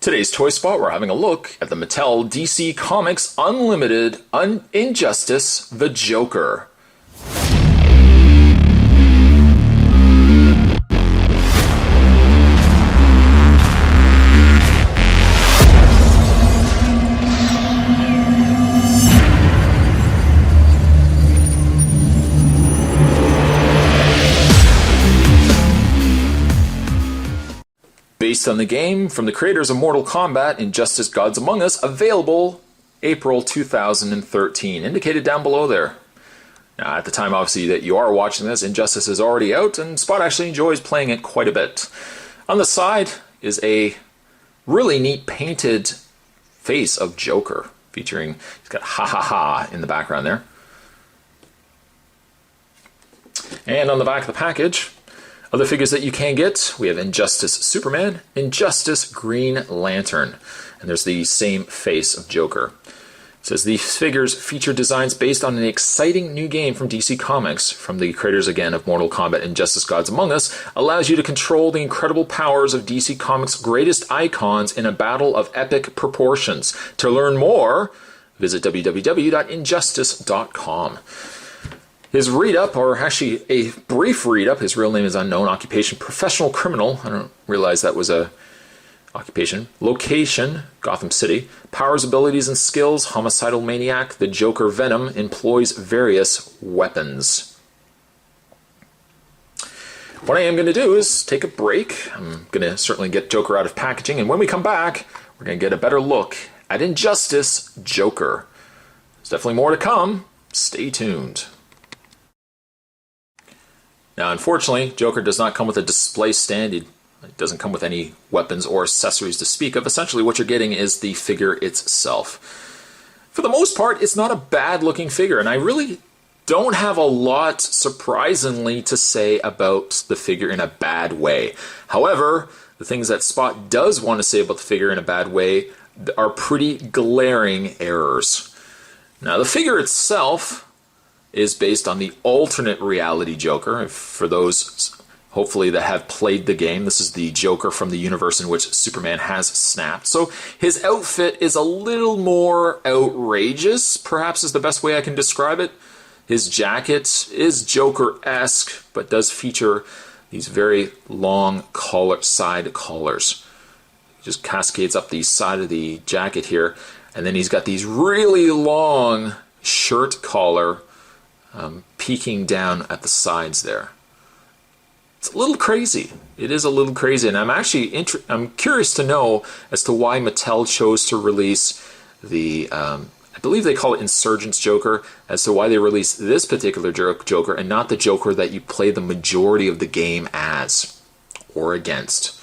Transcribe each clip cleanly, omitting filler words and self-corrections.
Today's Toy Spot, we're having a look at the Mattel DC Comics Unlimited Injustice, the Joker. Based on the game from the creators of Mortal Kombat, Injustice Gods Among Us, available April 2013, indicated down below there. Now, at the time, obviously, that you are watching this, Injustice is already out, and Spot actually enjoys playing it quite a bit. On the side is a really neat painted face of Joker, featuring, he's got ha ha ha in the background there. And on the back of the package, other figures that you can get, we have Injustice Superman, Injustice Green Lantern, and there's the same face of Joker. It says these figures feature designs based on an exciting new game from DC Comics, from the creators again of Mortal Kombat Injustice Gods Among Us, allows you to control the incredible powers of DC Comics' greatest icons in a battle of epic proportions. To learn more, visit www.injustice.com. His read-up, or actually a brief read-up, his real name is unknown, occupation, professional criminal, I don't realize that was a occupation, location, Gotham City, powers, abilities, and skills, homicidal maniac, the Joker Venom, employs various weapons. What I am going to do is take a break. I'm going to certainly get Joker out of packaging, and when we come back, we're going to get a better look at Injustice Joker. There's definitely more to come. Stay tuned. Now, unfortunately, Joker does not come with a display stand. It doesn't come with any weapons or accessories to speak of. Essentially, what you're getting is the figure itself. For the most part, it's not a bad-looking figure, and I really don't have a lot, surprisingly, to say about the figure in a bad way. However, the things that Spot does want to say about the figure in a bad way are pretty glaring errors. Now, the figure itself is based on the alternate reality Joker. For those, hopefully, that have played the game, this is the Joker from the universe in which Superman has snapped. So his outfit is a little more outrageous, perhaps is the best way I can describe it. His jacket is Joker-esque, but does feature these very long side collars. It just cascades up the side of the jacket here, and then he's got these really long shirt collar peeking down at the sides there. It's a little crazy. It is a little crazy, and I'm actually I'm curious to know as to why Mattel chose to release the I believe they call it Insurgents Joker, as to why they released this particular Joker and not the Joker that you play the majority of the game as or against.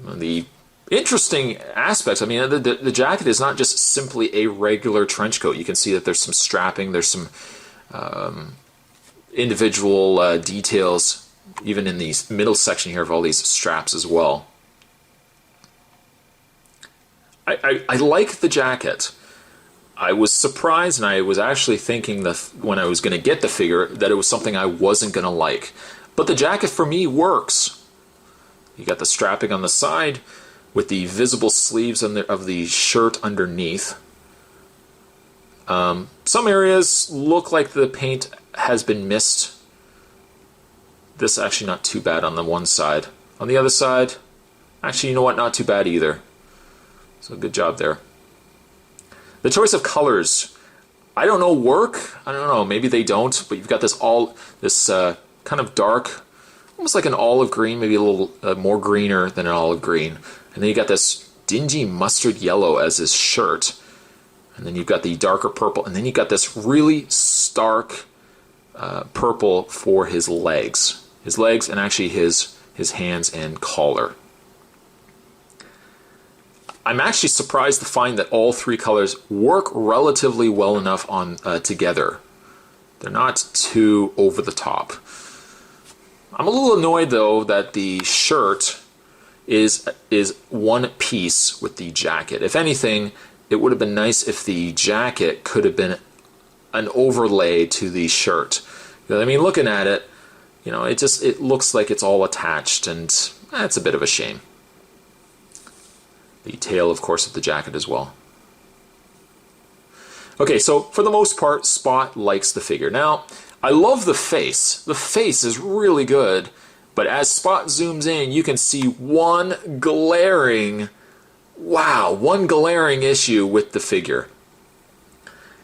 The interesting aspects, I mean, the jacket is not just simply a regular trench coat. You can see that there's some strapping, there's some individual details, even in the middle section here of all these straps as well. I like the jacket. I was surprised, and I was actually thinking that when I was going to get the figure that it was something I wasn't going to like. But the jacket for me works. You got the strapping on the side, with the visible sleeves of the shirt underneath. Some areas look like the paint has been missed. This actually not too bad on the one side. On the other side, actually, you know what, not too bad either. So good job there. The choice of colors, I don't know, work. I don't know, maybe they don't, but you've got this kind of dark, almost like an olive green, maybe a little more greener than an olive green. And then you got this dingy mustard yellow as his shirt. And then you've got the darker purple. And then you've got this really stark purple for his legs. His legs and actually his hands and collar. I'm actually surprised to find that all three colors work relatively well enough on together. They're not too over the top. I'm a little annoyed, though, that the shirt is one piece with the jacket. If anything, it would have been nice if the jacket could have been an overlay to the shirt. I mean, looking at it, it looks like it's all attached, and that's a bit of a shame. The tail, of course, of the jacket as well. Okay, so for the most part, Spot likes the figure. Now, I love the face. The face is really good, but as Spot zooms in, you can see one glaring issue with the figure.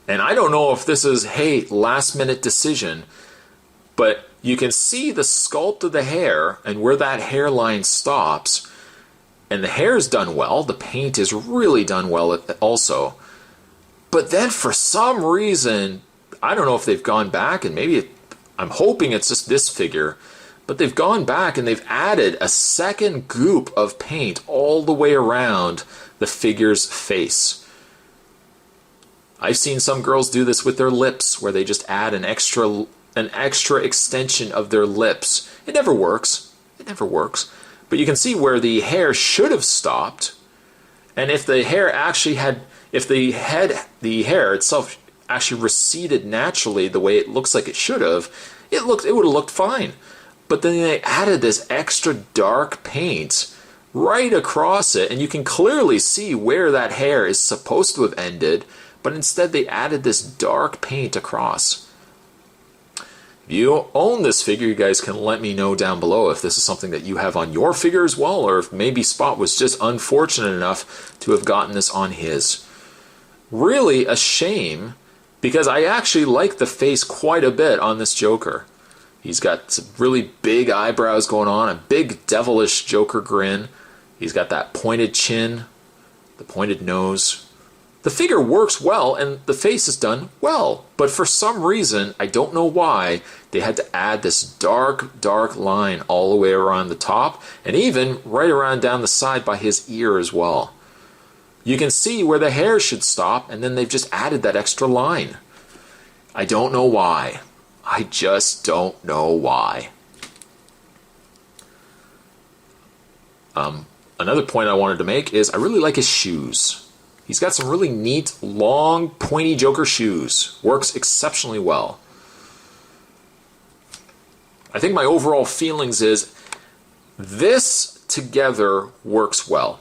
And I don't know if this is, hey, last minute decision, but you can see the sculpt of the hair and where that hairline stops. And the hair is done well. The paint is really done well also. But then for some reason, I don't know if they've gone back, and I'm hoping it's just this figure, but they've gone back and they've added a second goop of paint all the way around the figure's face. I've seen some girls do this with their lips, where they just add an extra extension of their lips. It never works. It never works. But you can see where the hair should have stopped, and if the hair itself actually receded naturally the way it looks like it should have, it would have looked fine. But then they added this extra dark paint right across it, and you can clearly see where that hair is supposed to have ended, but instead they added this dark paint across. If you own this figure, you guys can let me know down below if this is something that you have on your figure as well, or if maybe Spot was just unfortunate enough to have gotten this on his. Really a shame, because I actually like the face quite a bit on this Joker. He's got some really big eyebrows going on, a big devilish Joker grin. He's got that pointed chin, the pointed nose. The figure works well, and the face is done well. But for some reason, I don't know why, they had to add this dark, dark line all the way around the top, and even right around down the side by his ear as well. You can see where the hair should stop, and then they've just added that extra line. I don't know why. I just don't know why. Another point I wanted to make is I really like his shoes. He's got some really neat, long, pointy Joker shoes. Works exceptionally well. I think my overall feelings is this together works well.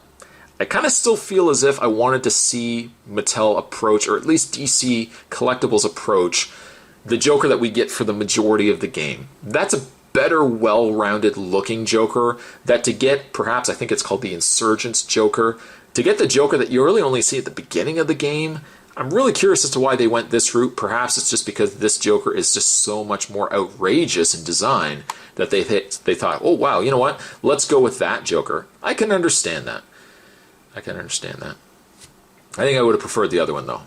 I kind of still feel as if I wanted to see Mattel approach, or at least DC Collectibles approach, the Joker that we get for the majority of the game. That's a better, well-rounded looking Joker that to get, perhaps I think it's called the Insurgents Joker, to get the Joker that you really only see at the beginning of the game, I'm really curious as to why they went this route. Perhaps it's just because this Joker is just so much more outrageous in design that they thought, oh wow, you know what, let's go with that Joker. I can understand that. I think I would have preferred the other one though,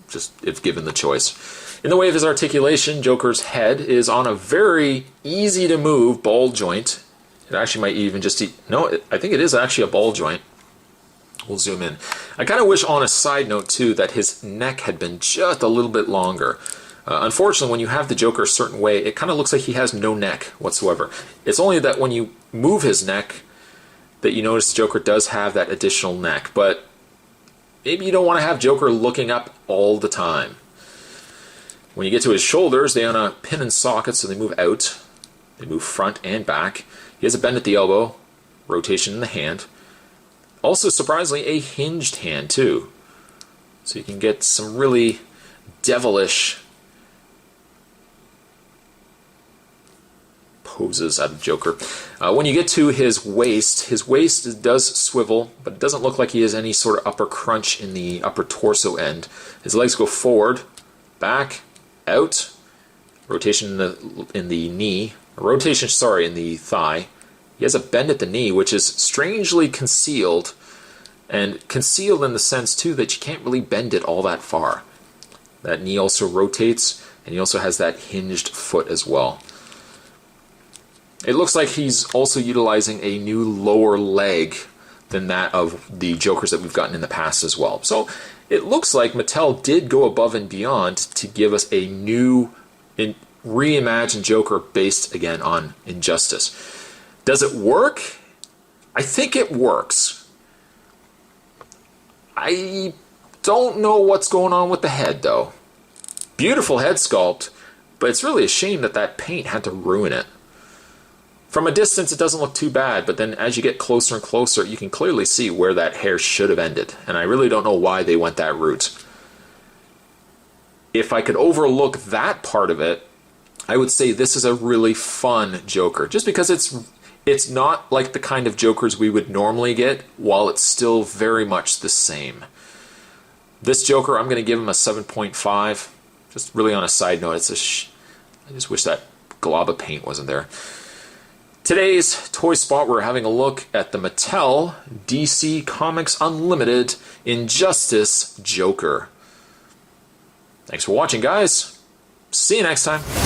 just if given the choice. In the way of his articulation, Joker's head is on a very easy to move ball joint. It actually might even just I think it is actually a ball joint. We'll zoom in. I kind of wish, on a side note too, that his neck had been just a little bit longer. Unfortunately, when you have the Joker a certain way, it kind of looks like he has no neck whatsoever. It's only that when you move his neck that you notice Joker does have that additional neck, but maybe you don't want to have Joker looking up all the time. When you get to his shoulders, they on a pin and socket, so they move out. They move front and back. He has a bend at the elbow, rotation in the hand. Also, surprisingly, a hinged hand, too. So you can get some really devilish poses out of Joker. When you get to his waist does swivel, but it doesn't look like he has any sort of upper crunch in the upper torso end. His legs go forward, back, out, rotation in the knee, in the thigh. He has a bend at the knee, which is strangely concealed, and concealed in the sense, too, that you can't really bend it all that far. That knee also rotates, and he also has that hinged foot as well. It looks like he's also utilizing a new lower leg than that of the Jokers that we've gotten in the past as well. So it looks like Mattel did go above and beyond to give us a new, reimagined Joker based, again, on Injustice. Does it work? I think it works. I don't know what's going on with the head, though. Beautiful head sculpt, but it's really a shame that that paint had to ruin it. From a distance, it doesn't look too bad, but then as you get closer and closer, you can clearly see where that hair should have ended. And I really don't know why they went that route. If I could overlook that part of it, I would say this is a really fun Joker. Just because it's not like the kind of Jokers we would normally get, while it's still very much the same. This Joker, I'm going to give him a 7.5. Just really on a side note, I just wish that glob of paint wasn't there. Today's Toy Spot, we're having a look at the Mattel DC Comics Unlimited Injustice Joker. Thanks for watching, guys. See you next time.